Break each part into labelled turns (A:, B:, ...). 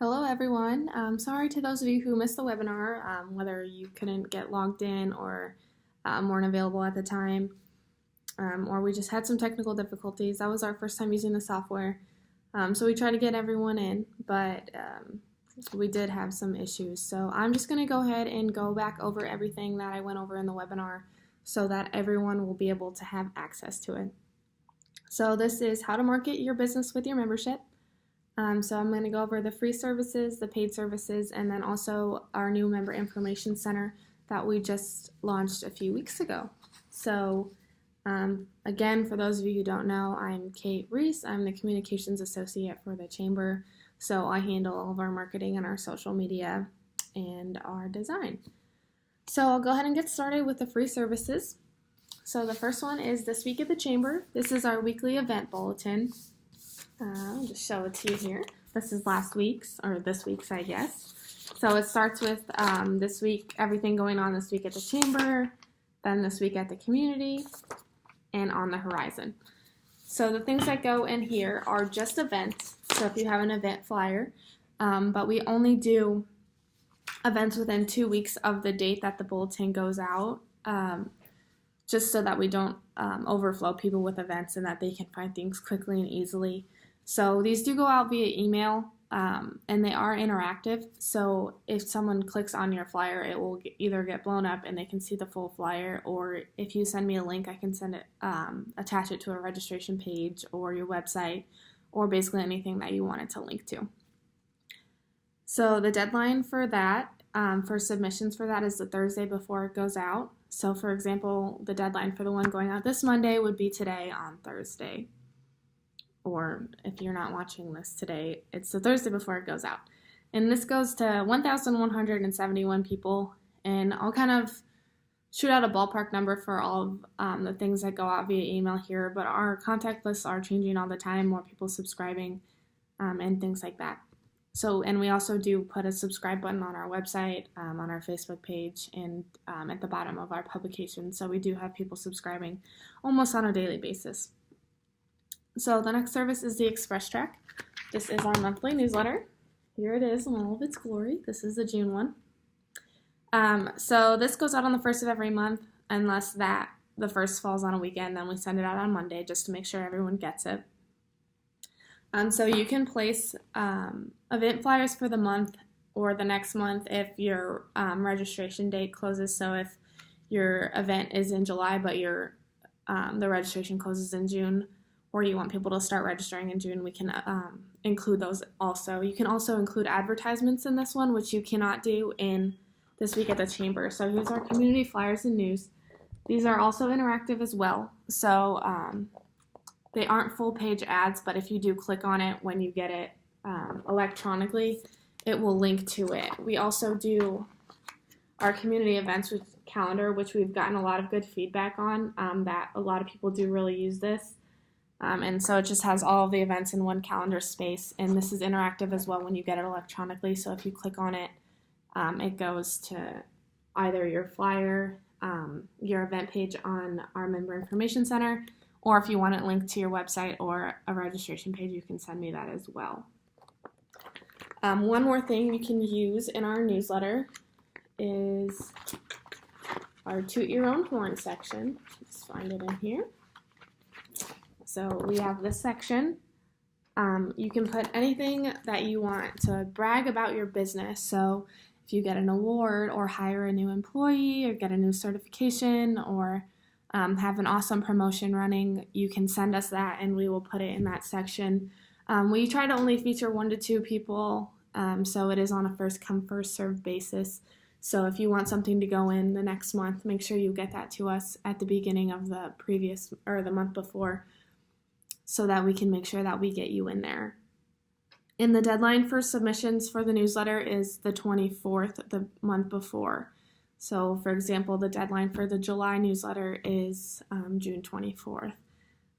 A: Hello, everyone. Sorry to those of you who missed the webinar, whether you couldn't get logged in or weren't available at the time, or we just had some technical difficulties. That was our first time using the software. So we tried to get everyone in, but we did have some issues. So I'm just going to go ahead and go back over everything that I went over in the webinar so that everyone will be able to have access to it. So this is how to market your business with your membership. So I'm going to go over the free services, the paid services, and then also our new member information center that we just launched a few weeks ago. So again, for those of you who don't know, I'm Kate Reese. I'm the communications associate for the Chamber. So I handle all of our marketing and our social media and our design. So I'll go ahead and get started with the free services. So the first one is This Week at the Chamber. This is our weekly event bulletin. I'll just show it to you here. This is last week's, or this week's, I guess. So it starts with this week, everything going on this week at the Chamber, then this week at the community, and on the horizon. So the things that go in here are just events. So if you have an event flyer, but we only do events within 2 weeks of the date that the bulletin goes out, just so that we don't overflow people with events and that they can find things quickly and easily. So these do go out via email, and they are interactive. So if someone clicks on your flyer, it will either get blown up and they can see the full flyer, or if you send me a link, I can send it, attach it to a registration page or your website, or basically anything that you want it to link to. So the deadline for that, for submissions for that, is the Thursday before it goes out. So for example, the deadline for the one going out this Monday would be today on Thursday. Or if you're not watching this today, it's the Thursday before it goes out. And this goes to 1,171 people. And I'll kind of shoot out a ballpark number for all of the things that go out via email here. But our contact lists are changing all the time, more people subscribing, and things like that. So, and we also do put a subscribe button on our website, on our Facebook page, and at the bottom of our publication. So we do have people subscribing almost on a daily basis. So the next service is the Express Track. This is our monthly newsletter. Here it is in all of its glory. This is the June one. So this goes out on the first of every month, unless that the first falls on a weekend. Then we send it out on Monday just to make sure everyone gets it. So you can place event flyers for the month or the next month if your registration date closes. So if your event is in July but your the registration closes in June, or you want people to start registering in June, we can include those also. You can also include advertisements in this one, which you cannot do in This Week at the Chamber. So here's our community flyers and news. These are also interactive as well. So they aren't full page ads, but if you do click on it when you get it electronically, it will link to it. We also do our community events with calendar, which we've gotten a lot of good feedback on, that a lot of people do really use this. And so it just has all of the events in one calendar space, and this is interactive as well when you get it electronically. So if you click on it, it goes to either your flyer, your event page on our member information center, or if you want it linked to your website or a registration page, you can send me that as well. One more thing you can use in our newsletter is our Toot Your Own Horn section. Let's find it in here. So we have this section. You can put anything that you want to brag about your business. So if you get an award or hire a new employee or get a new certification or have an awesome promotion running, you can send us that and we will put it in that section. We try to only feature 1 to 2 people, so it is on a first come first served basis. So if you want something to go in the next month, make sure you get that to us at the beginning of the previous or the month before, so that we can make sure that we get you in there. And the deadline for submissions for the newsletter is the 24th, the month before. So for example, the deadline for the July newsletter is June 24th,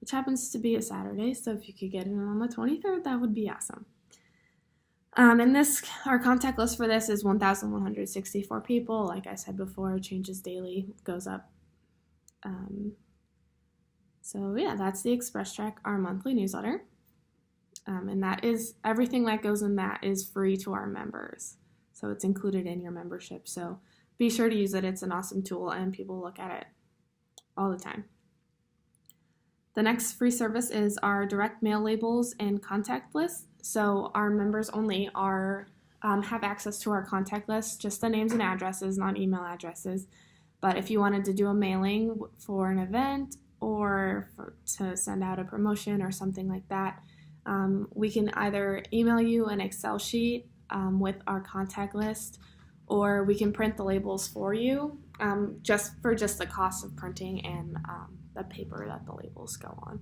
A: which happens to be a Saturday. So if you could get it on the 23rd, that would be awesome. And this, our contact list for this is 1,164 people. Like I said before, it changes daily, goes up. So yeah, that's the Express Track, our monthly newsletter. And that is, everything that goes in that is free to our members. So it's included in your membership. So be sure to use it. It's an awesome tool and people look at it all the time. The next free service is our direct mail labels and contact list. So our members only have access to our contact list, just the names and addresses, not email addresses. But if you wanted to do a mailing for an event or to send out a promotion or something like that, we can either email you an Excel sheet with our contact list, or we can print the labels for you just the cost of printing and the paper that the labels go on.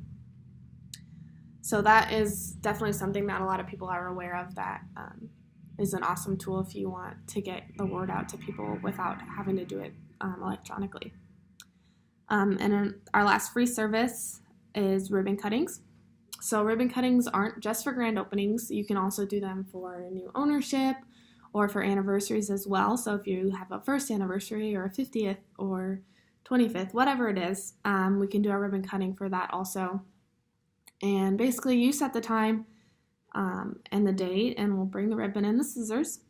A: So that is definitely something that a lot of people are aware of, that is an awesome tool if you want to get the word out to people without having to do it electronically. And then our last free service is ribbon cuttings. So ribbon cuttings aren't just for grand openings. You can also do them for new ownership or for anniversaries as well. So if you have a first anniversary or a 50th or 25th, whatever it is, we can do our ribbon cutting for that also. And basically you set the time and the date, and we'll bring the ribbon and the scissors.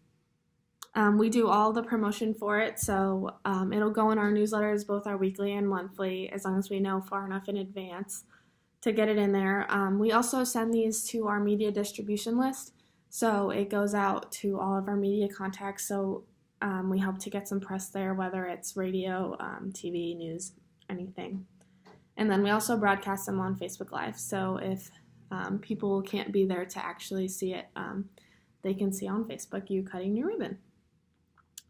A: We do all the promotion for it, so it'll go in our newsletters, both our weekly and monthly, as long as we know far enough in advance to get it in there. We also send these to our media distribution list, so it goes out to all of our media contacts, so we hope to get some press there, whether it's radio, TV, news, anything. And then we also broadcast them on Facebook Live, so if people can't be there to actually see it, they can see on Facebook you cutting your ribbon.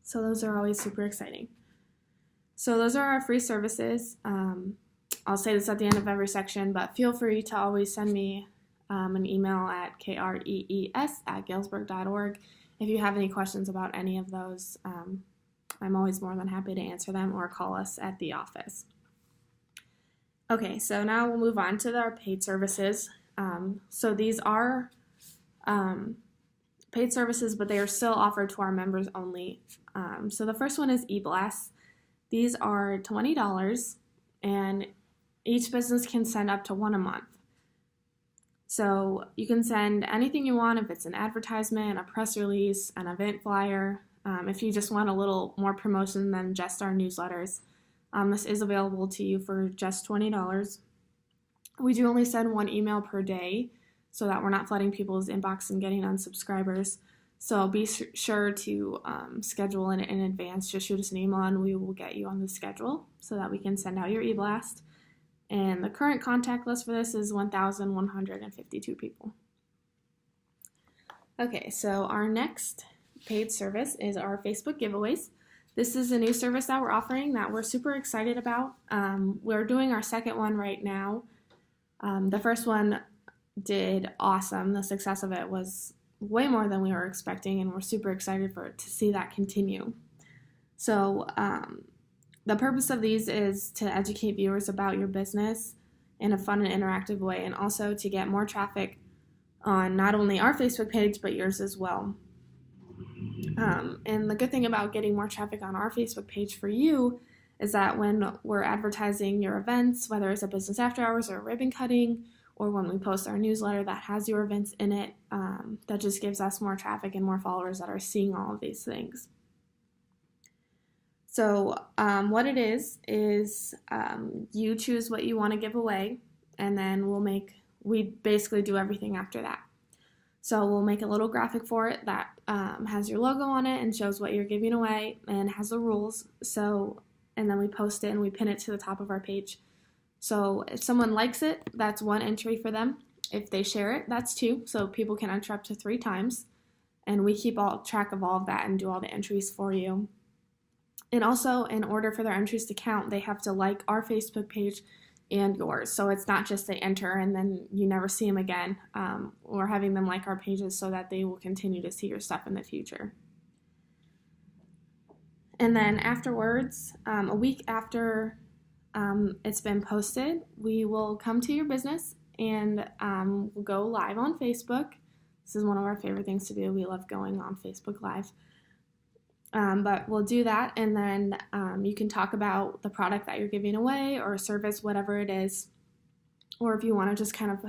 A: So those are always super exciting. So those are our free services. I'll say this at the end of every section, but feel free to always send me an email at krees@galesburg.org if you have any questions about any of those. I'm always more than happy to answer them, or call us at the office. Okay, so now we'll move on to our paid services. So these are paid services, but they are still offered to our members only. So the first one is eBlasts. These are $20, and each business can send up to one a month. So you can send anything you want, if it's an advertisement, a press release, an event flyer, if you just want a little more promotion than just our newsletters. This is available to you for just $20. We do only send one email per day, so that we're not flooding people's inbox and getting unsubscribers. So be sure to schedule in advance. Just shoot us an email and we will get you on the schedule so that we can send out your eBlast. And the current contact list for this is 1,152 people. Okay, so our next paid service is our Facebook giveaways. This is a new service that we're offering that we're super excited about. We're doing our second one right now. The first one did awesome. The success of it was way more than we were expecting, and we're super excited to see that continue. So the purpose of these is to educate viewers about your business in a fun and interactive way, and also to get more traffic on not only our Facebook page, but yours as well. And the good thing about getting more traffic on our Facebook page for you is that when we're advertising your events, whether it's a business after hours or a ribbon cutting, or when we post our newsletter that has your events in it, that just gives us more traffic and more followers that are seeing all of these things. So what it is you choose what you want to give away, and then we basically do everything after that. So we'll make a little graphic for it that has your logo on it and shows what you're giving away and has the rules. And then we post it and we pin it to the top of our page. So if someone likes it, that's one entry for them. If they share it, that's 2. So people can enter up to 3 times. And we keep track of all of that and do all the entries for you. And also, in order for their entries to count, they have to like our Facebook page and yours. So it's not just they enter and then you never see them again. We're having them like our pages so that they will continue to see your stuff in the future. And then afterwards, a week after it's been posted, we will come to your business and we'll go live on Facebook. This is one of our favorite things to do. We love going on Facebook Live. But we'll do that, and then you can talk about the product that you're giving away or service, whatever it is. Or if you want to just kind of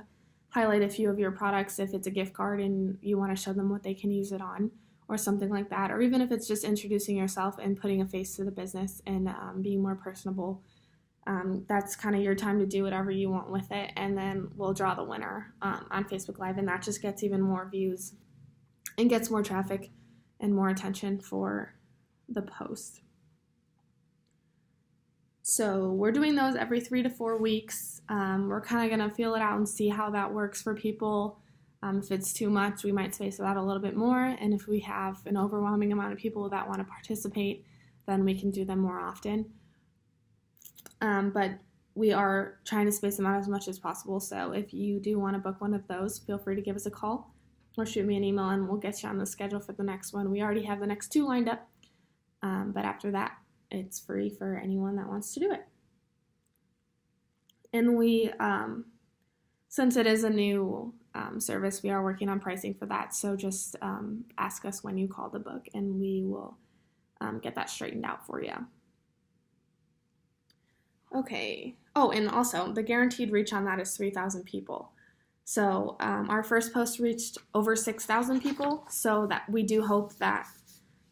A: highlight a few of your products if it's a gift card and you want to show them what they can use it on or something like that. Or even if it's just introducing yourself and putting a face to the business and being more personable. That's kind of your time to do whatever you want with it, and then we'll draw the winner on Facebook Live, and that just gets even more views and gets more traffic and more attention for the post. So we're doing those every 3 to 4 weeks. We're kind of going to feel it out and see how that works for people. If it's too much, we might space it out a little bit more, and if we have an overwhelming amount of people that want to participate, then we can do them more often. But we are trying to space them out as much as possible, so if you do want to book one of those, feel free to give us a call or shoot me an email, and we'll get you on the schedule for the next one. We already have the next 2 lined up, but after that, it's free for anyone that wants to do it. And we, since it is a new service, we are working on pricing for that, so just ask us when you call the book, and we will get that straightened out for you. Okay. Oh, and also, the guaranteed reach on that is 3,000 people. So our first post reached over 6,000 people, so that we do hope that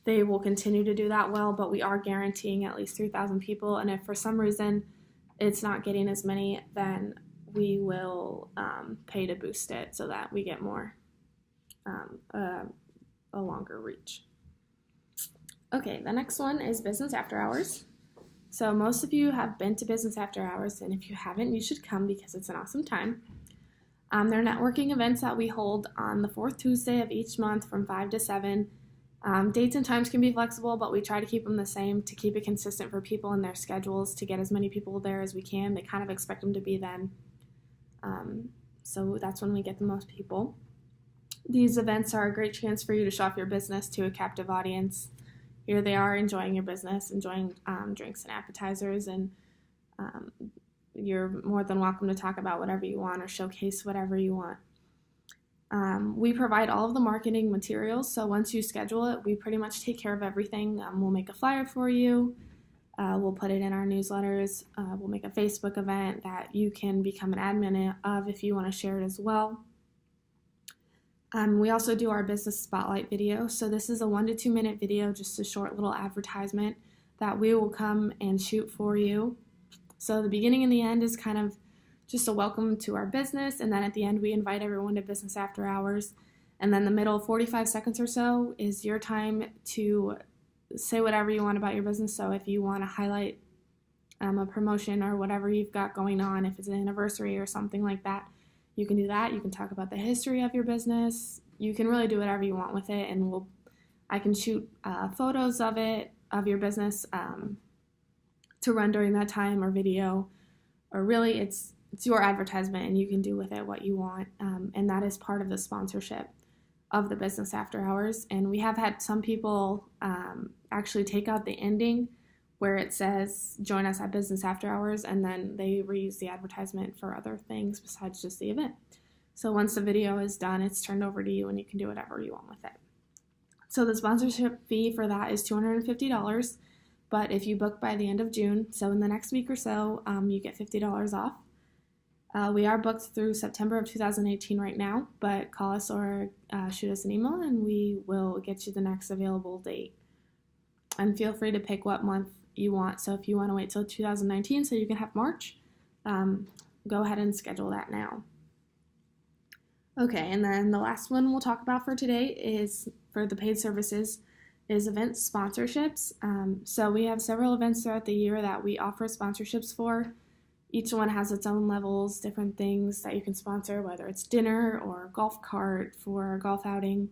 A: they will continue to do that well, but we are guaranteeing at least 3,000 people, and if for some reason it's not getting as many, then we will pay to boost it so that we get more, a longer reach. Okay, the next one is Business After Hours. So most of you have been to Business After Hours, and if you haven't, you should come because it's an awesome time. They're networking events that we hold on the 4th Tuesday of each month from 5 to 7. Dates and times can be flexible, but we try to keep them the same to keep it consistent for people in their schedules, to get as many people there as we can. They kind of expect them to be then. So that's when we get the most people. These events are a great chance for you to show off your business to a captive audience. Here they are enjoying your business, enjoying drinks and appetizers, and you're more than welcome to talk about whatever you want or showcase whatever you want. We provide all of the marketing materials, so once you schedule it, we pretty much take care of everything. We'll make a flyer for you. We'll put it in our newsletters. We'll make a Facebook event that you can become an admin of if you want to share it as well. We also do our business spotlight video. So this is a 1 to 2 minute video, just a short little advertisement that we will come and shoot for you. So the beginning and the end is kind of just a welcome to our business, and then at the end we invite everyone to Business After Hours. And then the middle 45 seconds or so is your time to say whatever you want about your business. So if you want to highlight a promotion or whatever you've got going on, if it's an anniversary or something like that, you can do that. You can talk about the history of your business. You can really do whatever you want with it, and I can shoot photos of it, of your business, to run during that time, or video, or really it's your advertisement, and you can do with it what you want, and that is part of the sponsorship of the Business After Hours. And we have had some people actually take out the ending where it says join us at Business After Hours, and then they reuse the advertisement for other things besides just the event. So once the video is done, it's turned over to you and you can do whatever you want with it. So the sponsorship fee for that is $250, but if you book by the end of June, so in the next week or so, you get $50 off. We are booked through September of 2018 right now, but call us or shoot us an email and we will get you the next available date. And feel free to pick what month you want. So if you want to wait till 2019 so you can have March, go ahead and schedule that now. Okay, and then the last one we'll talk about for today is for the paid services is event sponsorships. So we have several events throughout the year that we offer sponsorships for. Each one has its own levels, different things that you can sponsor, whether it's dinner or a golf cart for a golf outing.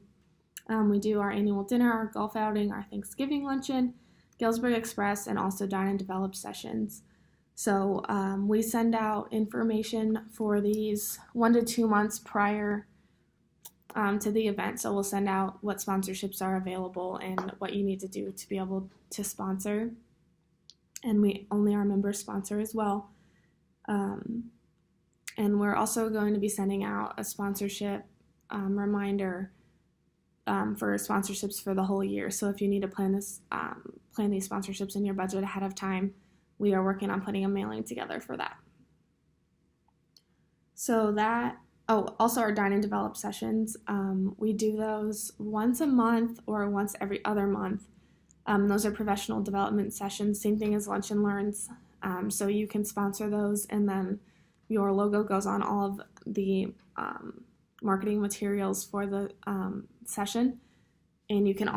A: We do our annual dinner, our golf outing, our Thanksgiving luncheon, Galesburg Express, and also Dine and Develop sessions. So we send out information for these 1 to 2 months prior to the event. So we'll send out what sponsorships are available and what you need to do to be able to sponsor. And we only our members sponsor as well. And we're also going to be sending out a sponsorship reminder for sponsorships for the whole year. So if you need to plan these sponsorships in your budget ahead of time, we are working on putting a mailing together for that. So that Oh, also our Dine and Develop sessions. We do those once a month or once every other month. Those are professional development sessions, same thing as Lunch and Learns. So you can sponsor those, and then your logo goes on all of the marketing materials for the session. And you can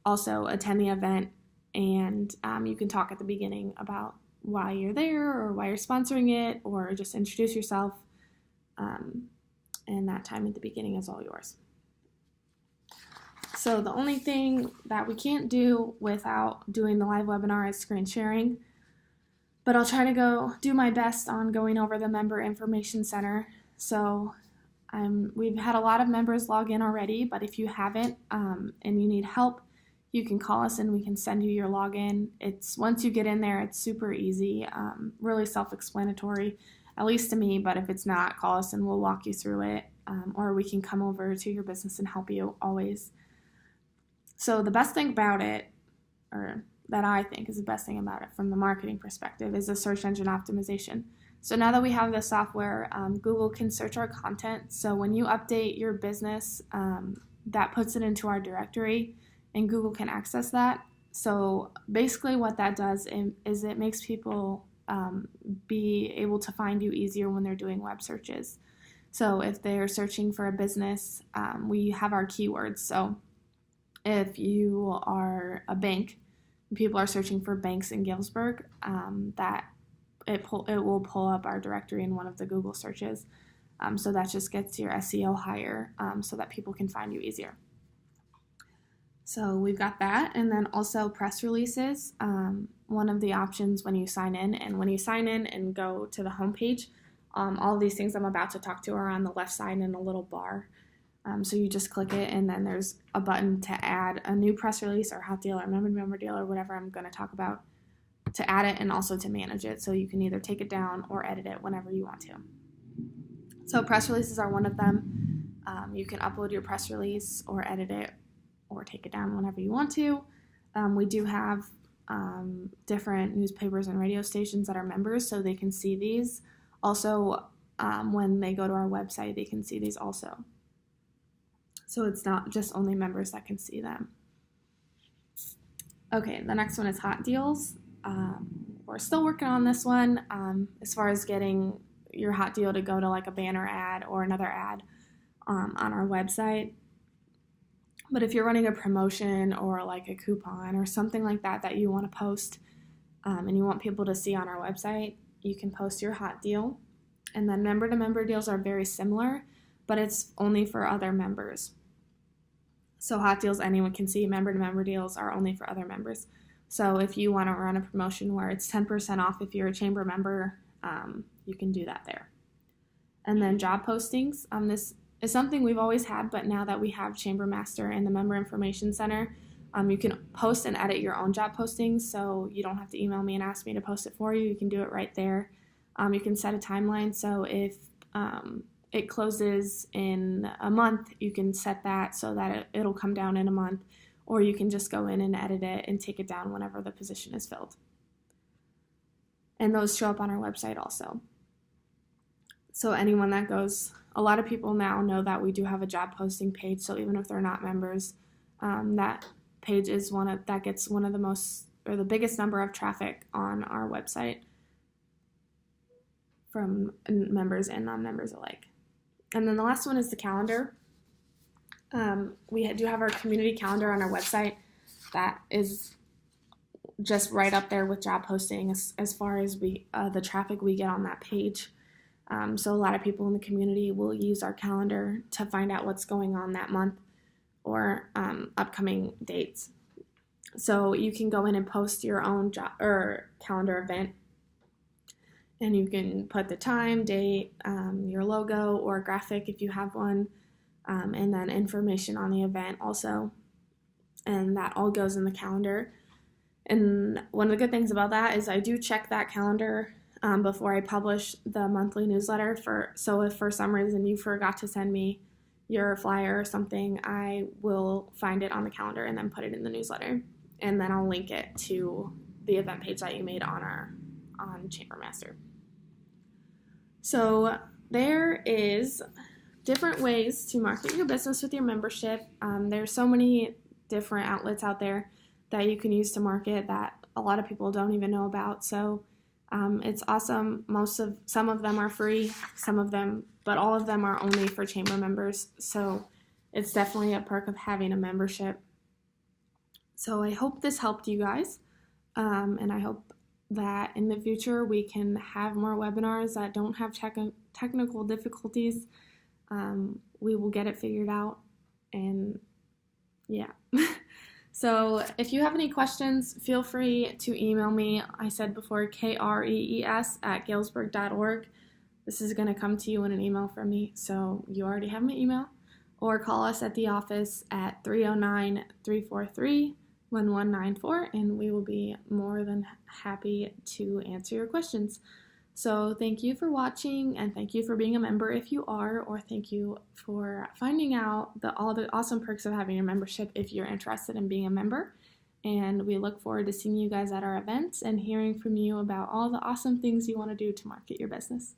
A: also attend the event, and you can talk at the beginning about why you're there or why you're sponsoring it, or just introduce yourself. And that time at the beginning is all yours. So the only thing that we can't do without doing the live webinar is screen sharing, but I'll try to do my best on going over the Member Information Center. So we've had a lot of members log in already, but if you haven't and you need help, you can call us and we can send you your login. Once you get in there, it's super easy, really self-explanatory, at least to me, but if it's not, call us and we'll walk you through it, or we can come over to your business and help you always. So the best thing about it, or that I think is the best thing about it from the marketing perspective, is the search engine optimization. So now that we have this software, Google can search our content. So when you update your business, that puts it into our directory and Google can access that. So basically what that does is it makes people be able to find you easier when they're doing web searches. So if they're searching for a business, we have our keywords. So if you are a bank, people are searching for banks in Galesburg, it will pull up our directory in one of the Google searches. So that just gets your SEO higher, so that people can find you easier. So we've got that, and then also press releases. One of the options when you sign in, and go to the homepage, all of these things I'm about to talk to are on the left side in a little bar. So you just click it, and then there's a button to add a new press release or hot deal or member deal or whatever I'm going to talk about, to add it and also to manage it. So you can either take it down or edit it whenever you want to. So press releases are one of them. You can upload your press release or edit it or take it down whenever you want to. We do have different newspapers and radio stations that are members, so they can see these. Also, when they go to our website, they can see these also. So it's not just only members that can see them. Okay, the next one is hot deals. We're still working on this one as far as getting your hot deal to go to like a banner ad or another ad on our website. But if you're running a promotion or like a coupon or something like that you want to post and you want people to see on our website, you can post your hot deal. And then member-to-member deals are very similar, but it's only for other members. So hot deals anyone can see, member-to-member deals are only for other members. So if you want to run a promotion where it's 10% off if you're a chamber member, you can do that there. And then job postings. This is something we've always had, but now that we have Chamber Master and the Member Information Center, you can post and edit your own job postings, so you don't have to email me and ask me to post it for you. You can do it right there. You can set a timeline, so if it closes in a month, you can set that so that it'll come down in a month, or you can just go in and edit it and take it down whenever the position is filled. And those show up on our website also. So anyone that goes, a lot of people now know that we do have a job posting page, so even if they're not members, that page is that gets one of the most, or the biggest number of traffic on our website from members and non-members alike. And then the last one is the calendar. We do have our community calendar on our website that is just right up there with job posting as far as the traffic we get on that page. So a lot of people in the community will use our calendar to find out what's going on that month or upcoming dates. So you can go in and post your own job or calendar event, and you can put the time, date, your logo or graphic if you have one, and then information on the event also. And that all goes in the calendar. And one of the good things about that is I do check that calendar before I publish the monthly newsletter. So if for some reason you forgot to send me your flyer or something, I will find it on the calendar and then put it in the newsletter. And then I'll link it to the event page that you made on Chamber Master. So there is different ways to market your business with your membership. There's so many different outlets out there that you can use to market that a lot of people don't even know about. So it's awesome. Some of them are free, but all of them are only for chamber members. So it's definitely a perk of having a membership. So I hope this helped you guys, and I hope that in the future we can have more webinars that don't have technical difficulties. We will get it figured out, and yeah. So if you have any questions, feel free to email me. I said before, krees@galesburg.org. This is going to come to you in an email from me, so you already have my email. Or call us at the office at 309-343-1194, and we will be more than happy to answer your questions. So thank you for watching, and thank you for being a member if you are, or thank you for finding out all the awesome perks of having a membership if you're interested in being a member. And we look forward to seeing you guys at our events and hearing from you about all the awesome things you want to do to market your business.